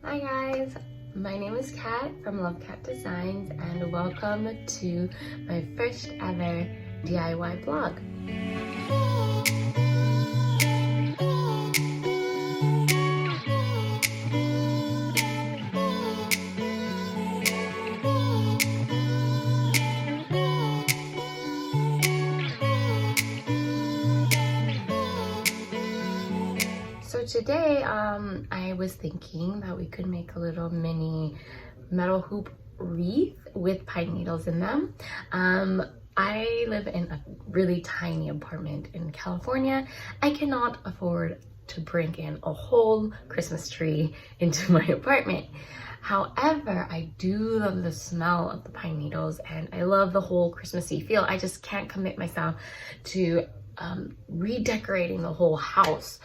Hi guys, my name is Kat from Love Cat Designs and welcome to my first ever DIY blog. So today I was thinking that we could make a little mini metal hoop wreath with pine needles in them. I live in a really tiny apartment in California. I cannot afford to bring in a whole Christmas tree into my apartment. However, I do love the smell of the pine needles and I love the whole Christmassy feel. I just can't commit myself to redecorating the whole house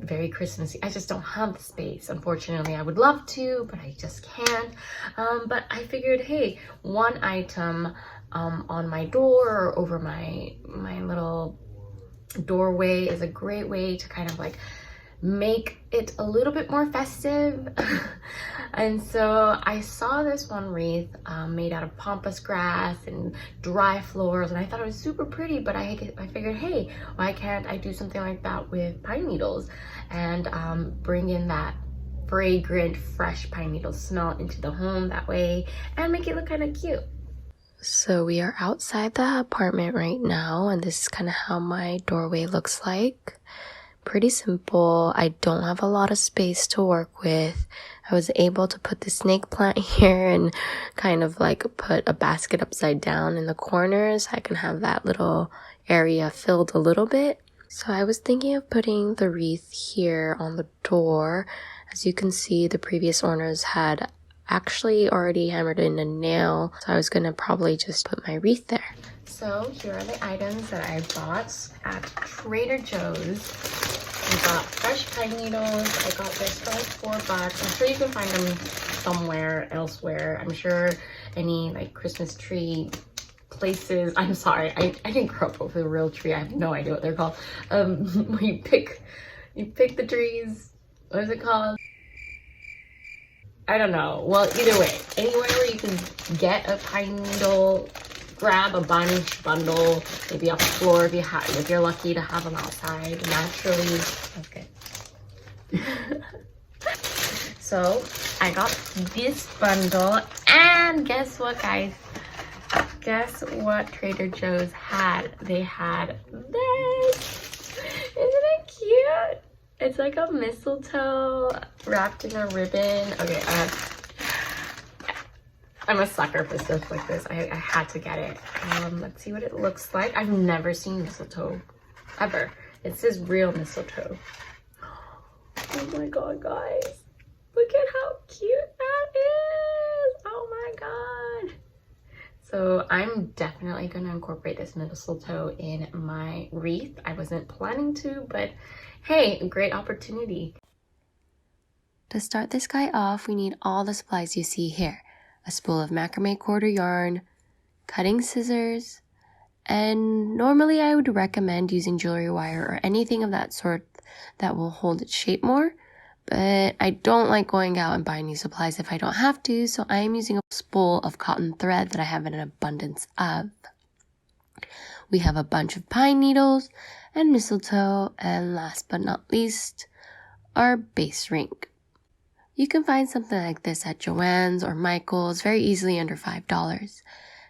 very Christmassy. I just don't have the space. Unfortunately, I would love to, but I just can't. But I figured, hey, one item on my door or over my little doorway is a great way to kind of like make it a little bit more festive. And so I saw this one wreath made out of pampas grass and dry floors, and I thought it was super pretty, but I figured, hey, why can't I do something like that with pine needles and bring in that fragrant fresh pine needle smell into the home that way and make it look kind of cute. So we are outside the apartment right now, and this is kind of how my doorway looks like. Pretty simple. I don't have a lot of space to work with. I was able to put the snake plant here and kind of like put a basket upside down in the corners so I can have that little area filled a little bit. So I was thinking of putting the wreath here on the door. As you can see, the previous owners had actually already hammered in a nail, so I was gonna probably just put my wreath there. So here are the items that I bought at Trader Joe's. I got fresh pine needles. I got this for like $4. I'm sure you can find them somewhere elsewhere. I'm sure any like Christmas tree places. I'm sorry, I didn't grow up with a real tree. I have no idea what they're called. Where you pick the trees. What is it called? I don't know. Well, either way, anywhere where you can get a pine needle, grab a bunch, bundle, maybe off the floor if you're lucky to have them outside naturally. Okay. So I got this bundle, and guess what, guys? Guess what Trader Joe's had? They had this. Isn't it cute? It's like a mistletoe wrapped in a ribbon. Okay, I'm a sucker for stuff like this. I had to get it. Let's see what it looks like. I've never seen mistletoe, ever. It says real mistletoe. Oh my god, guys. Look at how cute that is. Oh my god. So I'm definitely gonna incorporate this mistletoe in my wreath. I wasn't planning to, but hey, great opportunity. To start this guy off, we need all the supplies you see here. A spool of macrame quarter yarn, cutting scissors, and normally I would recommend using jewelry wire or anything of that sort that will hold its shape more, but I don't like going out and buying new supplies if I don't have to, so I am using a spool of cotton thread that I have an abundance of. We have a bunch of pine needles and mistletoe, and last but not least, our base ring. You can find something like this at Joann's or Michael's very easily under $5.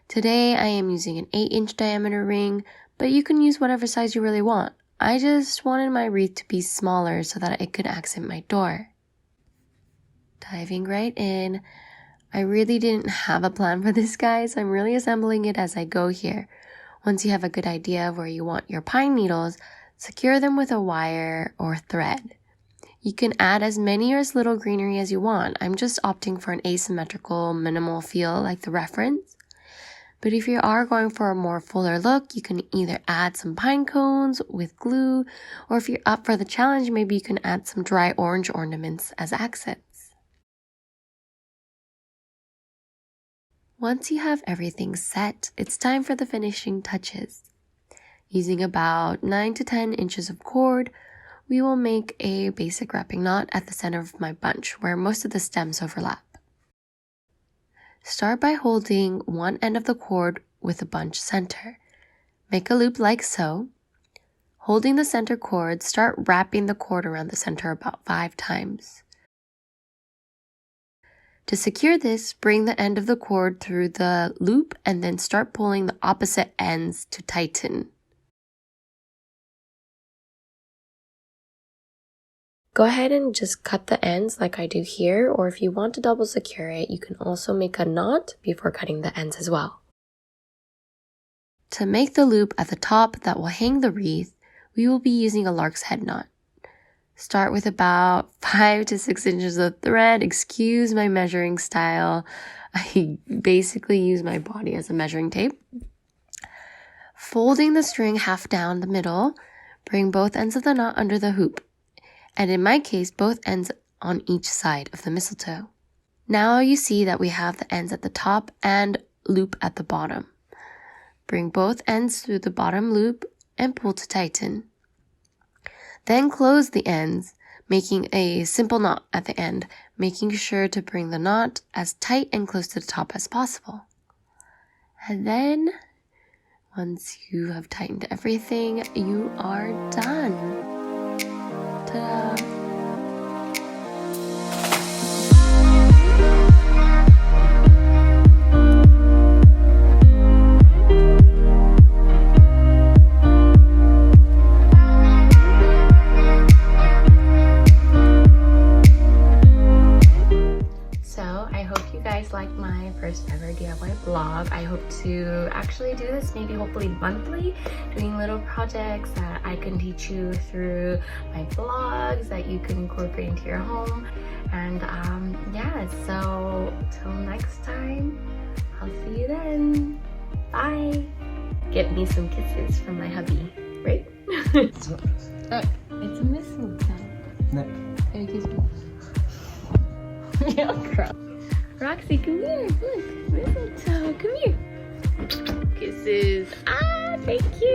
Today I am using an 8-inch diameter ring, but you can use whatever size you really want. I just wanted my wreath to be smaller so that it could accent my door. Diving right in, I really didn't have a plan for this, guys. I'm really assembling it as I go here. Once you have a good idea of where you want your pine needles, secure them with a wire or thread. You can add as many or as little greenery as you want. I'm just opting for an asymmetrical, minimal feel like the reference. But if you are going for a more fuller look, you can either add some pine cones with glue, or if you're up for the challenge, maybe you can add some dry orange ornaments as accents. Once you have everything set, it's time for the finishing touches. Using about 9 to 10 inches of cord, we will make a basic wrapping knot at the center of my bunch where most of the stems overlap. Start by holding one end of the cord with the bunch center. Make a loop like so. Holding the center cord, start wrapping the cord around the center about 5 times. To secure this, bring the end of the cord through the loop and then start pulling the opposite ends to tighten. Go ahead and just cut the ends like I do here, or if you want to double secure it, you can also make a knot before cutting the ends as well. To make the loop at the top that will hang the wreath, we will be using a lark's head knot. Start with about 5 to 6 inches of thread. Excuse my measuring style. I basically use my body as a measuring tape. Folding the string half down the middle, bring both ends of the knot under the hoop. And in my case, both ends on each side of the mistletoe. Now you see that we have the ends at the top and loop at the bottom. Bring both ends through the bottom loop and pull to tighten. Then close the ends, making a simple knot at the end, making sure to bring the knot as tight and close to the top as possible. And then, once you have tightened everything, you are done. Ta-da! Like my first ever DIY vlog. I hope to actually do this maybe hopefully monthly, doing little projects that I can teach you through my vlogs that you can incorporate into your home. And yeah, so till next time, I'll see you then. Bye. Get me some kisses from my hubby, right? It's a mistletoe. No. Can you kiss me? Yeah, girl. Roxy, come here. Look, mistletoe. Come here. Kisses. Ah, thank you.